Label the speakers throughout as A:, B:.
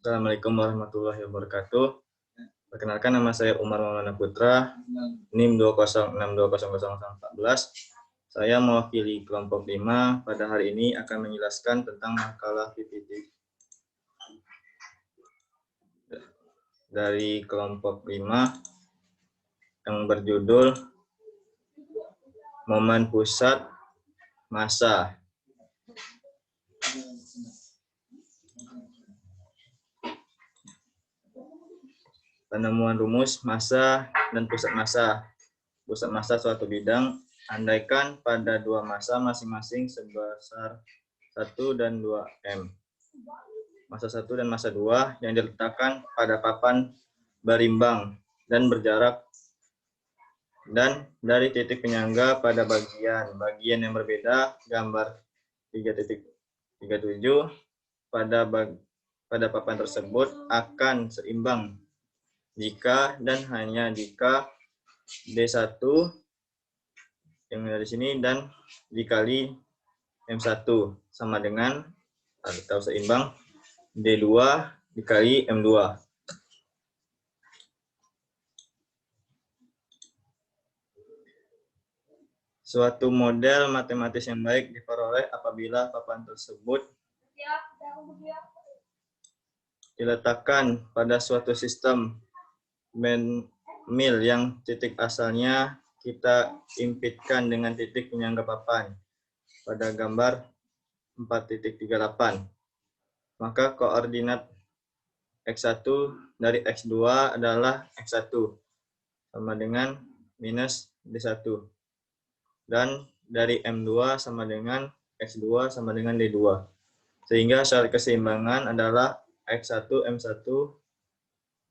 A: Assalamualaikum warahmatullahi wabarakatuh. Perkenalkan, nama saya Umar Maulana Putra, NIM 206200014. Saya mewakili kelompok 5 pada hari ini akan menjelaskan tentang makalah PPT dari kelompok 5 yang berjudul Momen Pusat Massa. Penemuan rumus massa dan pusat massa. Pusat massa suatu bidang, andaikan pada dua massa masing-masing sebesar 1 dan 2 M. Massa 1 dan massa 2 yang diletakkan pada papan berimbang dan berjarak dan dari titik penyangga pada bagian yang berbeda, gambar 3.37, pada papan tersebut akan seimbang jika dan hanya jika D1 yang ada di sini dan dikali M1 sama dengan atau seimbang D2 dikali M2. Suatu model matematis yang baik diperoleh apabila papan tersebut diletakkan pada suatu sistem mil yang titik asalnya kita impitkan dengan titik penyangga papan pada gambar 4.38. Maka koordinat X1 dari X2 adalah X1 sama dengan minus D1. Dan dari M2 sama dengan X2 sama dengan D2. Sehingga syarat keseimbangan adalah X1 M1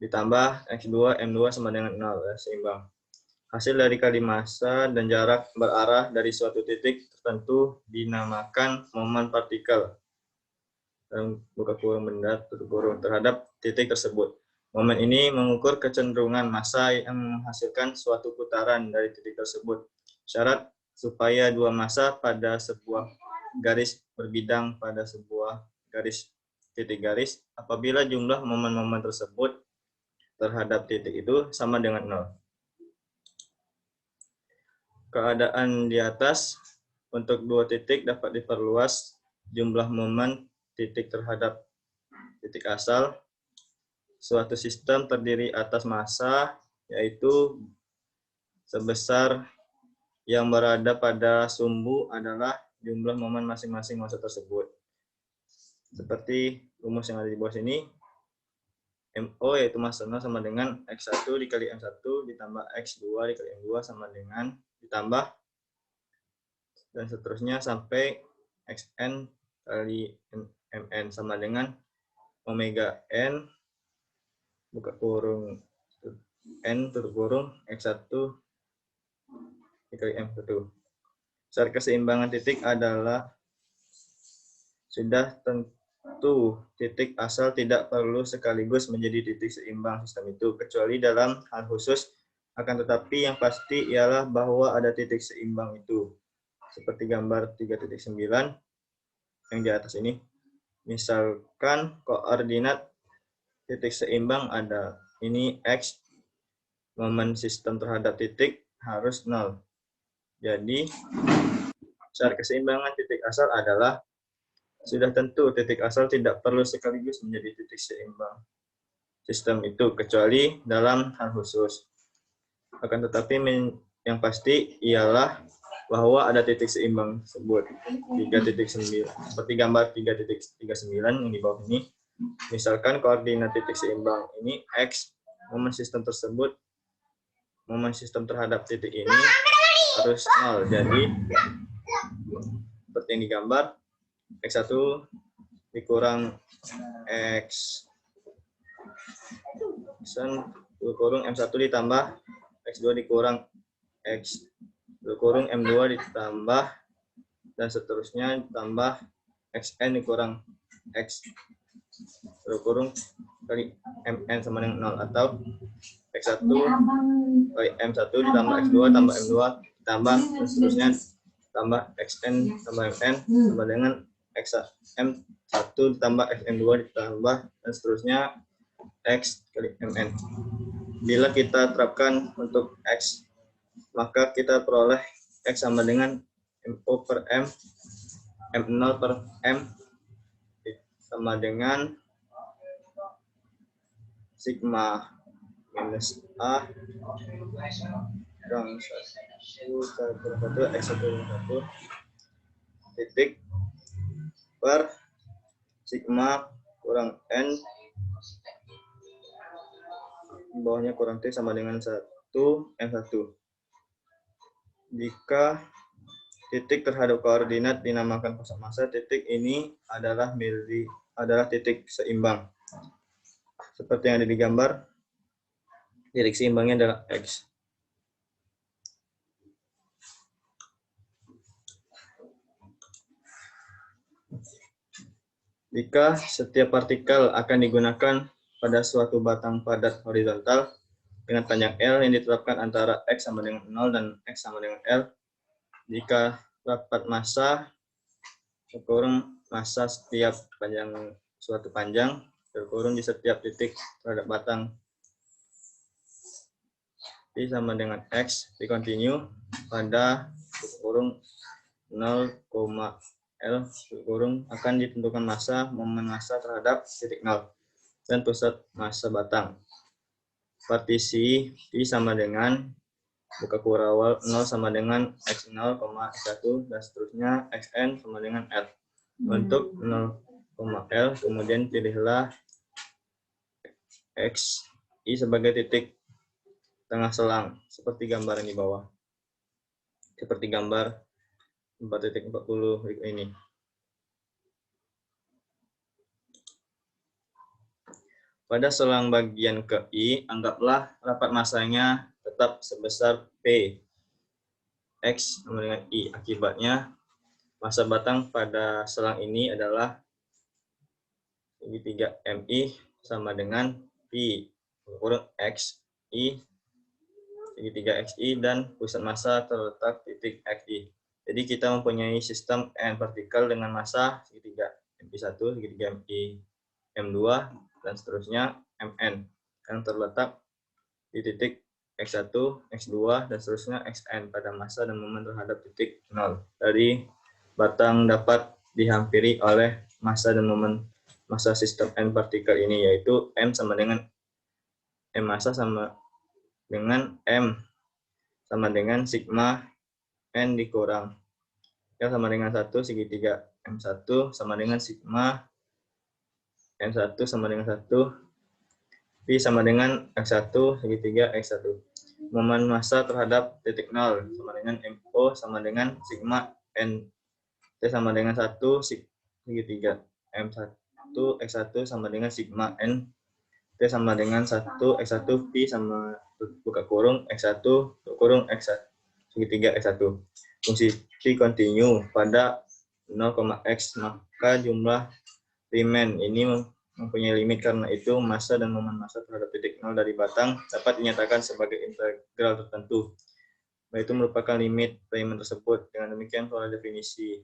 A: ditambah X2 M2 sama dengan 0, seimbang. Hasil dari kali massa dan jarak berarah dari suatu titik tertentu dinamakan momen partikel. Dan buka kurung benda tutup kurung terhadap titik tersebut. Momen ini mengukur kecenderungan massa yang menghasilkan suatu putaran dari titik tersebut. Syarat supaya dua massa pada sebuah garis berbidang pada sebuah titik garis apabila jumlah momen-momen tersebut terhadap titik itu sama dengan 0. Keadaan di atas untuk dua titik dapat diperluas jumlah momen titik terhadap titik asal. Suatu sistem terdiri atas massa yaitu sebesar yang berada pada sumbu adalah jumlah momen masing-masing massa tersebut. Seperti rumus yang ada di bawah sini, MO yaitu massa 0 sama dengan X1 dikali M1 ditambah X2 dikali M2 sama dengan ditambah dan seterusnya sampai Xn kali Mn sama dengan omega N buka kurung N tutup kurung X1 dikali M1. Syarat keseimbangan titik adalah sudah tentu titik asal tidak perlu sekaligus menjadi titik seimbang sistem itu, kecuali dalam hal khusus. Akan tetapi yang pasti ialah bahwa ada titik seimbang itu. Seperti gambar 3.9 yang di atas ini. Misalkan koordinat titik seimbang ada. Ini X, momen sistem terhadap titik harus 0. Jadi, syarat keseimbangan titik asal adalah sudah tentu titik asal tidak perlu sekaligus menjadi titik seimbang sistem itu, kecuali dalam hal khusus. Akan tetapi yang pasti ialah bahwa ada titik seimbang tersebut. 3.9 seperti gambar 3.39 yang di bawah ini. Misalkan koordinat titik seimbang ini X, momen sistem tersebut, momen sistem terhadap titik ini harus 0. Jadi seperti yang digambar, X1 dikurang X kurung M1 ditambah X2 dikurang X kurung M2 ditambah dan seterusnya ditambah Xn dikurang X kurung kali Mn sama dengan 0 atau X1 kali M1 ditambah X2 tambah M2 ditambah dan seterusnya tambah Xn tambah Mn sama dengan M1 ditambah Xn2 ditambah dan seterusnya X kali Mn. Bila kita terapkan untuk X, maka kita peroleh X sama dengan MO per M, M0 per M, sama dengan sigma minus A kurang 1 X1 titik per sigma kurang N bawahnya kurang T sama dengan 1 M1. Jika titik terhadap koordinat dinamakan pusat massa, titik ini adalah titik seimbang. Seperti yang ada di gambar, titik seimbangnya adalah X. Jika setiap partikel akan digunakan pada suatu batang padat horizontal dengan panjang L yang ditetapkan antara X sama dengan 0 dan X sama dengan L, jika dapat massa terkurung massa setiap suatu panjang terkurung di setiap titik terhadap batang P sama dengan X dikontinue pada terkurung 0, L terkurung akan ditentukan massa, momen massa terhadap titik 0 dan pusat massa batang. Partisi P sama dengan buka kurung awal 0 sama dengan X0, X1 dan seterusnya Xn sama dengan L. Untuk 0, L kemudian pilihlah XI sebagai titik tengah selang seperti gambar yang di bawah. Seperti gambar 4.40 ini. Pada selang bagian ke I, anggaplah rapat massanya tetap sebesar P. X sama dengan I. Akibatnya, massa batang pada selang ini adalah segitiga MI sama dengan P kurang XI segitiga XI dan pusat massa terletak titik XI. Jadi kita mempunyai sistem N partikel dengan massa segitiga MI1, segitiga MI M2 dan seterusnya Mn yang terletak di titik X1, X2 dan seterusnya Xn pada massa dan momen terhadap titik 0. Dari batang dapat dihampiri oleh massa dan momen massa sistem N partikel ini, yaitu M sama dengan M massa sama dengan M sama dengan sigma N dikurang L sama dengan 1 segitiga M1 sama dengan sigma N1 sama dengan 1 P sama dengan X1 segitiga X1. Momen massa terhadap titik 0 sama dengan MO sama dengan sigma N T sama dengan 1 segitiga M1 X1 sama dengan sigma N T sama dengan 1 X1 P sama buka kurung X1 buka kurung X1 segitiga X1. Fungsi P continue pada 0,x, maka jumlah Riemann ini mempunyai limit, karena itu massa dan momen massa terhadap titik 0 dari batang dapat dinyatakan sebagai integral tertentu. Itu merupakan limit Riemann tersebut. Dengan demikian pola definisi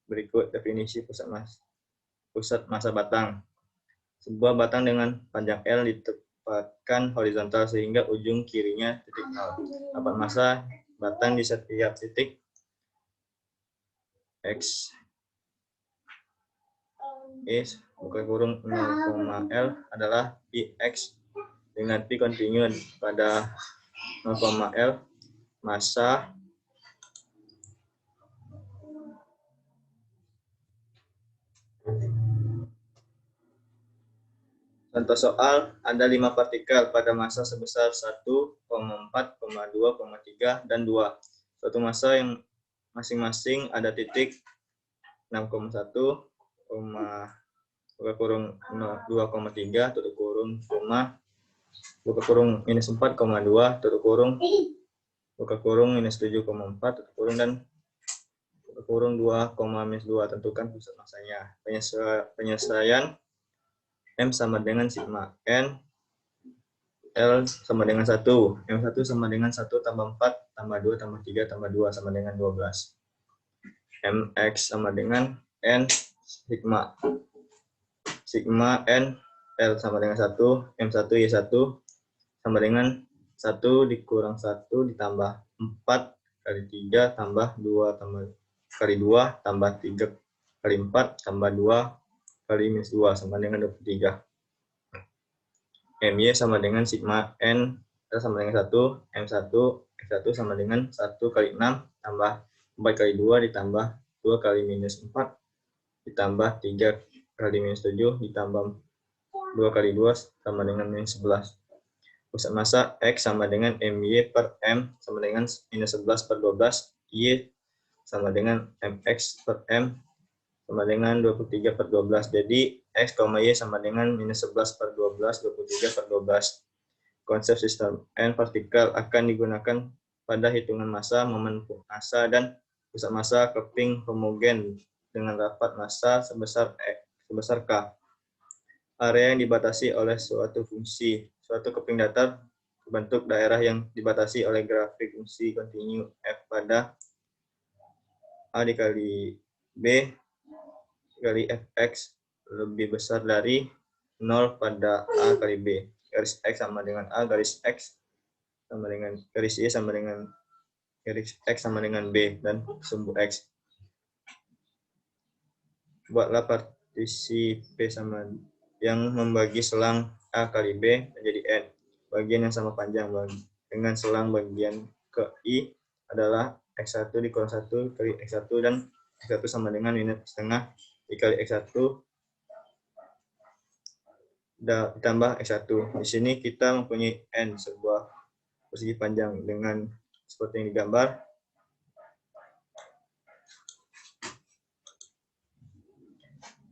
A: berikut definisi pusat massa batang. Sebuah batang dengan panjang L ditempatkan horizontal sehingga ujung kirinya titik 0. Dapat massa batang di setiap titik X is buka kurung 0,L adalah Px dengan P continue pada 0,L massa contoh soal, ada 5 partikel pada massa sebesar 1, 4, 2, 3 dan 2. Suatu massa yang masing-masing ada titik 6,1, buka kurung 2,3 tutup kurung buka kurung minus 4,2 tutup kurung buka kurung minus 7,4 tutup kurung dan buka kurung 2, minus 2. Tentukan pusat massanya. Penyelesaian M sama dengan sigma N, L sama dengan 1, M1 sama dengan 1 tambah 4 tambah 2 tambah 3 tambah 2 sama dengan 12. Mx sama dengan N sigma N L sama dengan 1, M1 Y1 sama dengan 1 dikurang 1 ditambah 4 kali 3 tambah 2 kali 2 tambah 3 kali 4 tambah 2 kali minus 2 sama dengan 23. MY sama dengan sigma N L sama dengan 1, M1 X1 sama dengan 1 kali 6 tambah 4 kali 2 ditambah 2 kali minus 4 ditambah 3 kali minus 7 ditambah 2 kali 2 sama dengan minus 11. Pusat massa X sama dengan MY per M sama dengan minus 11 per 12. Y sama dengan MX per M sama dengan 23 per 12. Jadi X, Y sama dengan minus 11 per 12, 23 per 12. Konsep sistem N partikel akan digunakan pada hitungan massa, momen massa, dan pusat massa keping homogen dengan rapat massa sebesar K. Area yang dibatasi oleh suatu fungsi, suatu keping datar bentuk daerah yang dibatasi oleh grafik fungsi kontinu f pada A dikali B kali fx lebih besar dari 0 pada A kali B. Garis X sama dengan A, garis X sama dengan garis Y sama dengan garis X sama dengan B, dan sumbu X. Buatlah partisi P sama yang membagi selang A kali B menjadi N. Bagian yang sama panjang dengan selang bagian ke I adalah X1 dikurang 1 kali X1 dan X1 sama dengan minus setengah dikali X1 ditambah X1. Di sini kita mempunyai N, sebuah persegi panjang dengan seperti yang digambar.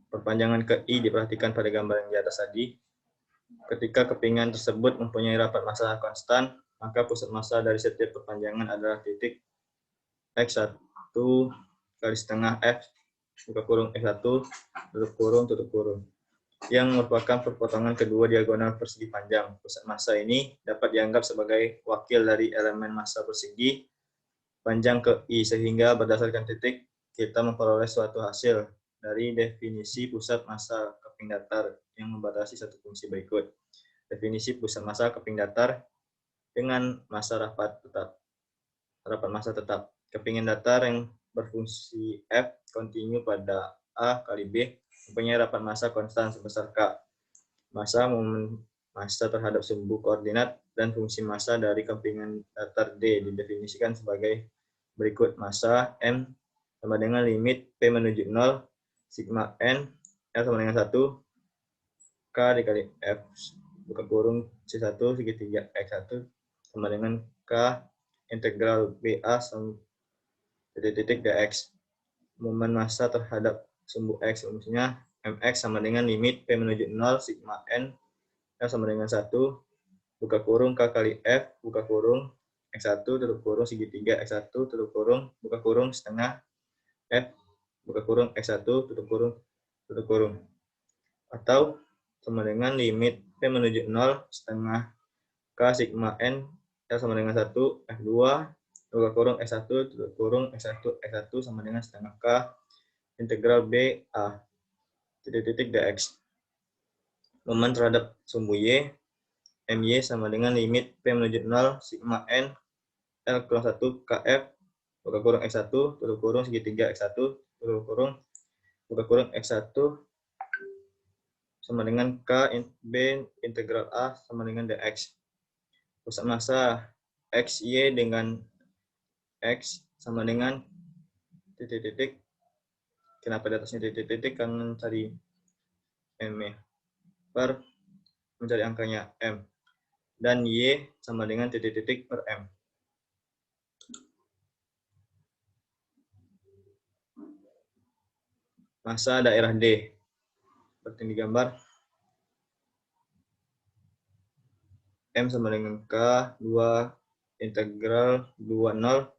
A: Perpanjangan ke I diperhatikan pada gambar yang di atas tadi. Ketika kepingan tersebut mempunyai rapat massa konstan, maka pusat massa dari setiap perpanjangan adalah titik X1 kali setengah F buka kurung X1 tutup kurung yang merupakan perpotongan kedua diagonal persegi panjang. Pusat massa ini dapat dianggap sebagai wakil dari elemen massa persegi panjang ke I, sehingga berdasarkan titik kita memperoleh suatu hasil dari definisi pusat massa keping datar yang membatasi satu fungsi berikut. Definisi pusat massa keping datar dengan massa rapat massa tetap. Kepingan datar yang berfungsi F kontinu pada A kali B mempunyai rapat massa konstan sebesar K. Massa, momen massa terhadap sumbu koordinat, dan fungsi massa dari kepingan datar D didefinisikan sebagai berikut. Massa M sama dengan limit P menuju 0, sigma N, L sama dengan 1, K dikali F, buka kurung C1 segitiga X1 sama dengan K integral BA sama titik dx. Momen massa terhadap sumbu X, maksudnya MX sama dengan limit P menuju 0, sigma N, L sama dengan 1, buka kurung K kali F, buka kurung X1 tutup kurung segitiga X1 tutup kurung buka kurung setengah F buka kurung X1 tutup kurung atau sama dengan limit P menuju 0 setengah K sigma N L sama dengan 1 F2 buka kurung X1 tutup kurung X1 sama dengan setengah K integral B A titik dx. Momen terhadap sumbu Y MY sama dengan limit P menuju 0 sigma N L kurang 1 KF buka kurung X1 tutup kurung segitiga X1 tutup kurung buka kurung X1 sama dengan K B integral A sama dengan dx. Pusat massa XY dengan X sama dengan titik-titik. Kenapa di atasnya titik-titik? Karena mencari M per mencari angkanya M. Dan Y sama dengan titik-titik per M. Massa daerah D. Seperti yang digambar. M sama dengan K 2 integral 20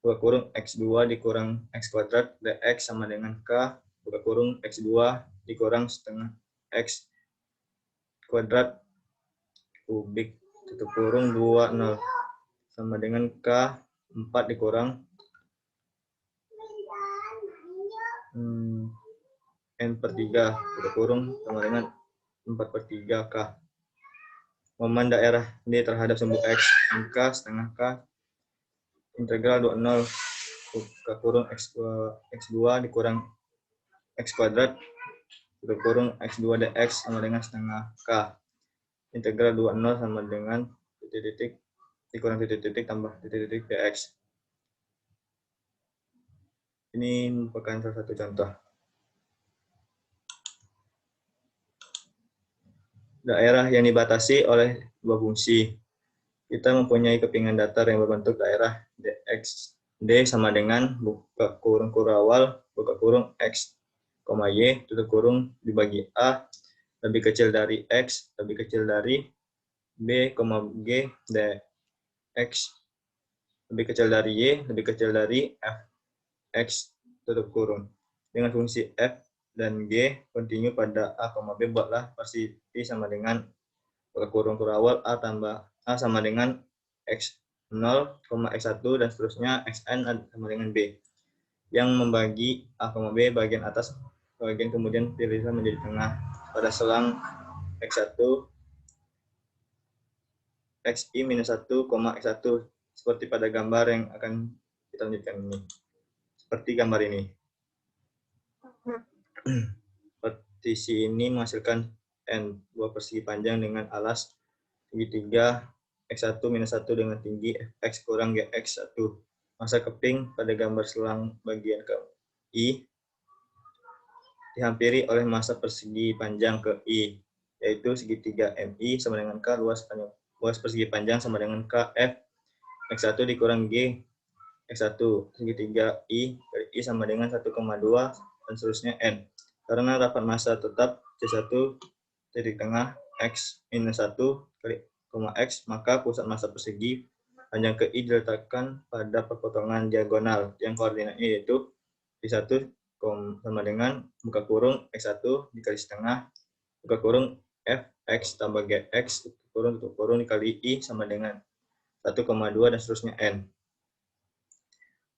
A: buka kurung X2 dikurang X kuadrat dx sama dengan K buka kurung X2 dikurang setengah X kuadrat kubik tutup kurung 20 sama dengan K 4 dikurang N per 3 buka kurung sama dengan 4/3 K. Momen daerah D terhadap sumbu X, K setengah K integral 20 buka kurung X2 dikurang X kuadrat buka kurung X2 dx sama dengan setengah K. Integral 20 sama dengan titik-titik dikurang titik-titik tambah titik-titik dx. Ini merupakan salah satu contoh. Daerah yang dibatasi oleh dua fungsi. Kita mempunyai kepingan datar yang berbentuk daerah dx. D sama dengan buka kurung kurawal, buka kurung X, Y, tutup kurung dibagi A, lebih kecil dari X, lebih kecil dari B, G, dx, lebih kecil dari Y, lebih kecil dari F, X, tutup kurung. Dengan fungsi F dan G kontinu pada A, B, buatlah persiti sama dengan buka kurung kurawal A tambah A sama dengan X0, X1, dan seterusnya Xn sama dengan B. Yang membagi A, B bagian atas, bagian kemudian diriliskan menjadi tengah pada selang X1, Xi minus 1, X1 seperti pada gambar yang akan kita lanjutkan ini. Seperti gambar ini. Partisi ini menghasilkan N, dua persegi panjang dengan alas segitiga X1 minus 1 dengan tinggi Fx kurang Gx1. Masa keping pada gambar selang bagian ke I dihampiri oleh masa persegi panjang ke I, yaitu segitiga MI sama dengan K, luas persegi panjang sama dengan K, F, X1 dikurang G, X1, segitiga I kali I sama dengan 1,2, dan seterusnya N. Karena dapat massa tetap C1 titik tengah X minus 1 kali X, maka pusat massa persegi panjang ke I diletakkan pada perpotongan diagonal yang koordinatnya yaitu I1 sama dengan buka kurung X1 dikali setengah buka kurung Fx tambah Gx tutup kurung dikali I sama dengan 1,2 dan seterusnya N.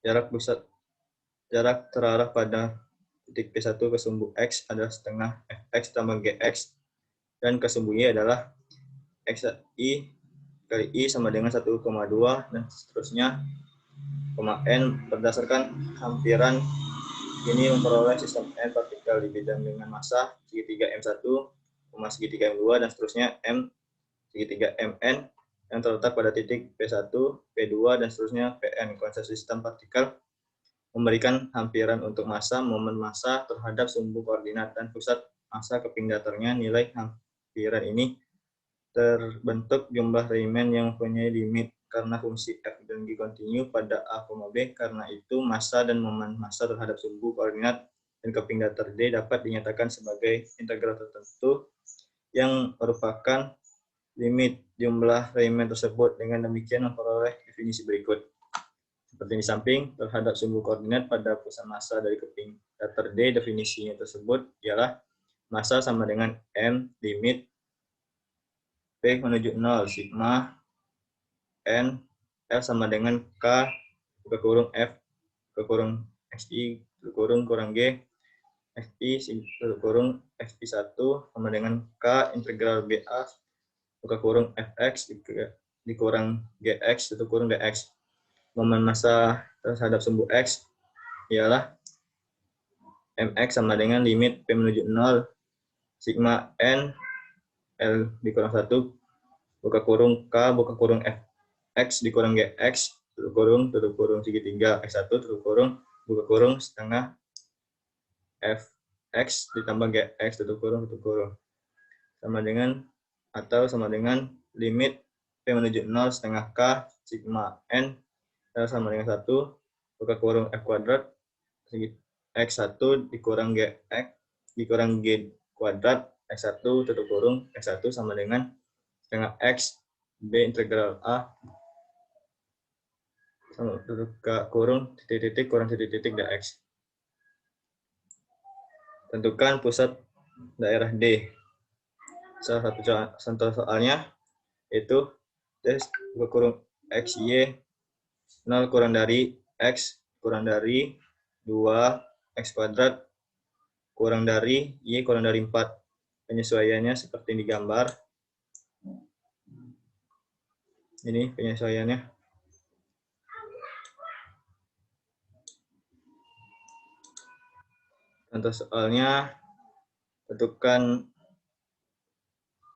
A: Jarak terarah pada titik P1 ke sumbu X adalah setengah Fx tambah Gx, dan ke sumbu Y adalah Xi kali I sama dengan 1,2 dan seterusnya, N. Berdasarkan hampiran ini memperoleh sistem N partikel di bidang dengan massa segitiga M1, segitiga M2, dan seterusnya M segitiga Mn yang terletak pada titik P1, P2, dan seterusnya Pn. Konsep sistem partikel memberikan hampiran untuk massa, momen massa terhadap sumbu koordinat, dan pusat massa keping datarnya. Nilai hampiran ini terbentuk jumlah Riemann yang mempunyai limit karena fungsi F dan G kontinu pada A, B. Karena itu, massa dan momen massa terhadap sumbu koordinat dan keping datar D dapat dinyatakan sebagai integral tertentu yang merupakan limit jumlah Riemann tersebut. Dengan demikian memperoleh definisi berikut. Seperti di samping, terhadap sumbu koordinat pada pusat massa dari keping datar D, definisinya tersebut ialah massa sama dengan M limit P menuju 0, sigma N L sama dengan K buka kurung F buka kurung Xi buka kurung kurang G Fi buka kurung Fi1 sama dengan K integral BA buka kurung Fx dikurang Gx tutup kurung Dx. Momen massa terhadap sumbu X ialah Mx sama dengan limit P menuju 0 sigma N L dikurang 1 buka kurung K buka kurung Fx dikurang Gx tutup kurung segitiga X1 tutup kurung buka kurung setengah Fx ditambah Gx tutup kurung sama dengan atau sama dengan limit P menuju 0 setengah K sigma N sama dengan 1 buka kurung F kuadrat X1 dikurang Gx dikurang G kuadrat X1 tutup kurung X1 sama dengan setengah X B integral A sama tutup kurung titik-titik kurang titik-titik dx. Tentukan pusat daerah D. Salah satu contoh soalnya itu tes buka kurung XY 0 kurang dari X kurang dari 2 X kuadrat kurang dari Y kurang dari 4. Penyesuaiannya seperti di gambar. Ini penyesuaiannya. Contoh soalnya, tentukan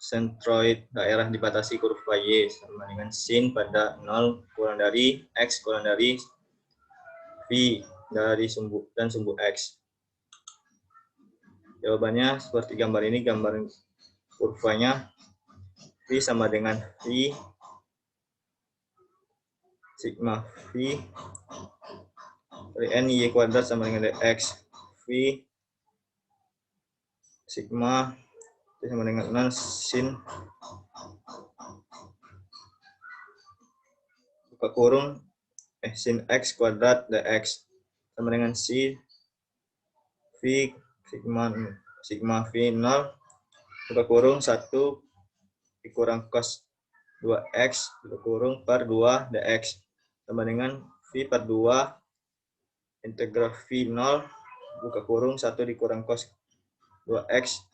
A: sentroid daerah dibatasi kurva Y sama dengan sin pada 0 kurang dari X kurang dari V dari sumbu dan sumbu X. Jawabannya seperti gambar ini, gambar kurvanya V sama dengan V sigma V dari N Y kuadrat sama dengan X V sigma sama dengan 0 sin buka kurung sin X kuadrat dx sama dengan C V sigma V 0 buka kurung 1 dikurang cos 2x buka kurung per 2 dx sama dengan V per 2 integral V 0 buka kurung 1 dikurang cos 2x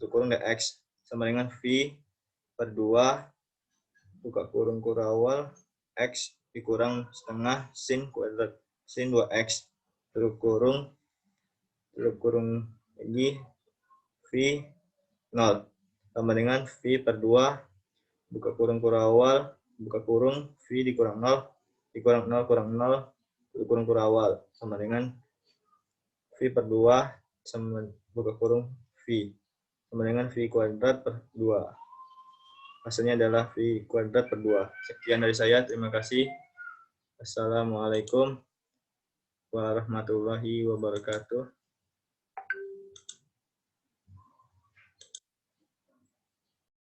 A: buka kurung dx sama dengan V per 2 buka kurung kurawal x dikurang setengah sin kuadrat sin 2x tutup kurung lagi V 0 sama dengan V per 2 buka kurung kurawal buka kurung V dikurang 0 dikurang 0 kurang 0 tutup kurung kurawal sama dengan V per 2 sama buka kurung V sama dengan V kuadrat per 2. Hasilnya adalah V kuadrat per 2. Sekian dari saya. Terima kasih. Assalamualaikum warahmatullahi wabarakatuh.